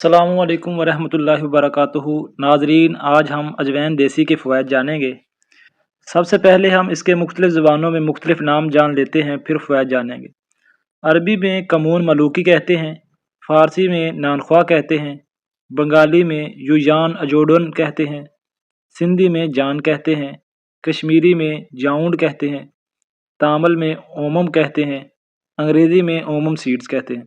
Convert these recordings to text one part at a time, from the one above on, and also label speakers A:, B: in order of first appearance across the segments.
A: السلام علیکم ورحمۃ اللہ وبرکاتہ۔ ناظرین، آج ہم اجوین دیسی کے فوائد جانیں گے۔ سب سے پہلے ہم اس کے مختلف زبانوں میں مختلف نام جان لیتے ہیں، پھر فوائد جانیں گے۔ عربی میں کمون ملوکی کہتے ہیں، فارسی میں نانخوا کہتے ہیں، بنگالی میں یوجان اجوڈن کہتے ہیں، سندھی میں جان کہتے ہیں، کشمیری میں جاؤنڈ کہتے ہیں، تامل میں اومم کہتے ہیں، انگریزی میں اومم سیڈز کہتے ہیں۔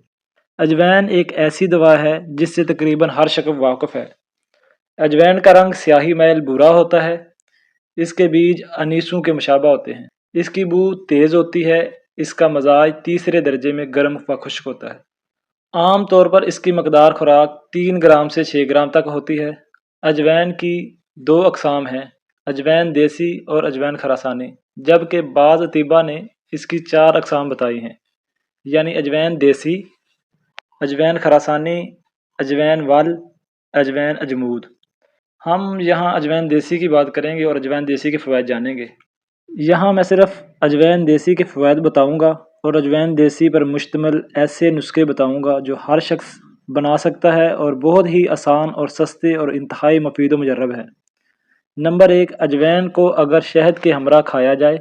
A: اجوین ایک ایسی دوا ہے جس سے تقریباً ہر شخص واقف ہے۔ اجوین کا رنگ سیاہی میل بھورا ہوتا ہے۔ اس کے بیج انیسوں کے مشابہ ہوتے ہیں۔ اس کی بو تیز ہوتی ہے۔ اس کا مزاج تیسرے درجے میں گرم و خشک ہوتا ہے۔ عام طور پر اس کی مقدار خوراک 3 گرام سے 6 گرام تک ہوتی ہے۔ اجوین کی 2 اقسام ہیں، اجوین دیسی اور اجوین خراسانی، جبکہ بعض اطباء نے اس کی 4 اقسام بتائی ہیں، یعنی اجوین دیسی، اجوین خراسانی، اجوین ول، اجوین اجمود۔ ہم یہاں اجوین دیسی کی بات کریں گے اور اجوین دیسی کے فوائد جانیں گے۔ یہاں میں صرف اجوین دیسی کے فوائد بتاؤں گا اور اجوین دیسی پر مشتمل ایسے نسخے بتاؤں گا جو ہر شخص بنا سکتا ہے اور بہت ہی آسان اور سستے اور انتہائی مفید و مجرب ہے۔ نمبر 1، اجوین کو اگر شہد کے ہمراہ کھایا جائے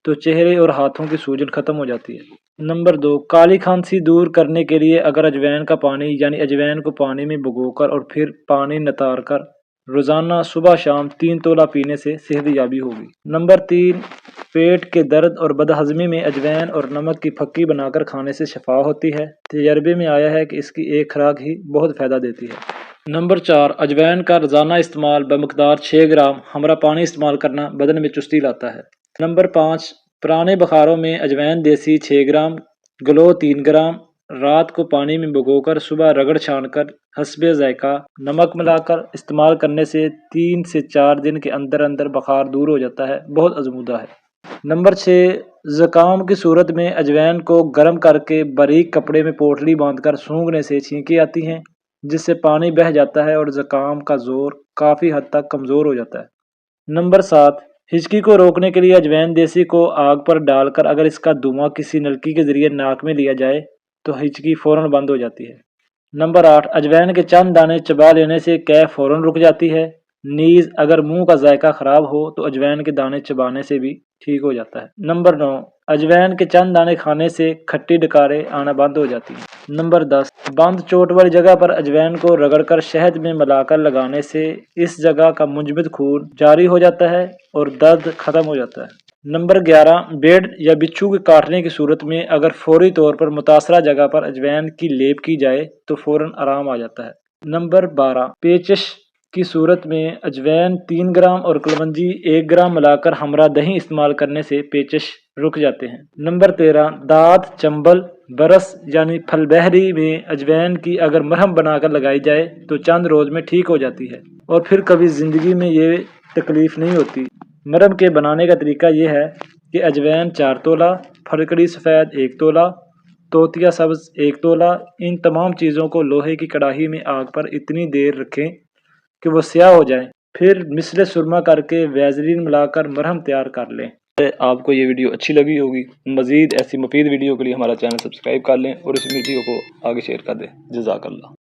A: تو چہرے اور ہاتھوں کی سوجن ختم ہو جاتی ہے۔ نمبر 2، کالی کھانسی دور کرنے کے لیے اگر اجوین کا پانی یعنی اجوین کو پانی میں بھگو کر اور پھر پانی نتار کر روزانہ صبح شام 3 تولہ پینے سے صحت یابی ہوگی۔ نمبر 3، پیٹ کے درد اور بدہضمی میں اجوین اور نمک کی پھکی بنا کر کھانے سے شفا ہوتی ہے۔ تجربے میں آیا ہے کہ اس کی ایک خوراک ہی بہت فائدہ دیتی ہے۔ نمبر 4، اجوین کا روزانہ استعمال بمقدار 6 گرام ہمراہ پانی استعمال کرنا بدن میں چستی لاتا ہے۔ نمبر 5، پرانے بخاروں میں اجوین دیسی 6 گرام، گلو 3 گرام، رات کو پانی میں بھگو کر صبح رگڑ چھان کر حسب ذائقہ نمک ملا کر استعمال کرنے سے 3 سے 4 دن کے اندر اندر بخار دور ہو جاتا ہے، بہت ازمودہ ہے۔ نمبر 6، زکام کی صورت میں اجوین کو گرم کر کے باریک کپڑے میں پوٹلی باندھ کر سونگھنے سے چھینکیں آتی ہیں، جس سے پانی بہہ جاتا ہے اور زکام کا زور کافی حد تک کمزور ہو جاتا ہے۔ نمبر 7، ہچکی کو روکنے کے لیے اجوین دیسی کو آگ پر ڈال کر اگر اس کا دھواں کسی نلکی کے ذریعے ناک میں لیا جائے تو ہچکی فوراً بند ہو جاتی ہے۔ نمبر 8، اجوین کے چند دانے چبا لینے سے کیف فوراً رک جاتی ہے۔ نیز اگر منہ کا ذائقہ خراب ہو تو اجوین کے دانے چبانے سے بھی ٹھیک ہو جاتا ہے۔ نمبر 9، اجوین کے چند دانے کھانے سے کھٹی ڈکاریں آنا بند ہو جاتی ہیں۔ نمبر 10، بند چوٹ والی جگہ پر اجوین کو رگڑ کر شہد میں ملا کر لگانے سے اس جگہ کا منجمد خون جاری ہو جاتا ہے اور درد ختم ہو جاتا ہے۔ نمبر 11، بیڑ یا بچھو کے کاٹنے کی صورت میں اگر فوری طور پر متاثرہ جگہ پر اجوین کی لیپ کی جائے تو فوراً آرام آ جاتا ہے۔ نمبر 12، پیچش کی صورت میں اجوین 3 گرام اور کلونجی 1 گرام ملا کر ہمراہ دہی استعمال کرنے سے پیچش رک جاتے ہیں۔ نمبر 13، دانت، چنبل، برس یعنی پھل بہری میں اجوین کی اگر مرہم بنا کر لگائی جائے تو چند روز میں ٹھیک ہو جاتی ہے اور پھر کبھی زندگی میں یہ تکلیف نہیں ہوتی۔ مرہم کے بنانے کا طریقہ یہ ہے کہ اجوین 4 تولہ، پھرکڑی سفید 1 تولہ، توتیا سبز 1 تولہ، ان تمام چیزوں کو لوہے کی کڑاہی میں آگ پر اتنی دیر رکھیں کہ وہ سیاہ ہو جائیں، پھر مثل سرما کر کے ویزلین ملا کر مرہم تیار کر لیں۔ آپ کو یہ ویڈیو اچھی لگی ہوگی۔ مزید ایسی مفید ویڈیو کے لیے ہمارا چینل سبسکرائب کر لیں اور اس ویڈیو کو آگے شیئر کر دیں۔ جزاک اللہ۔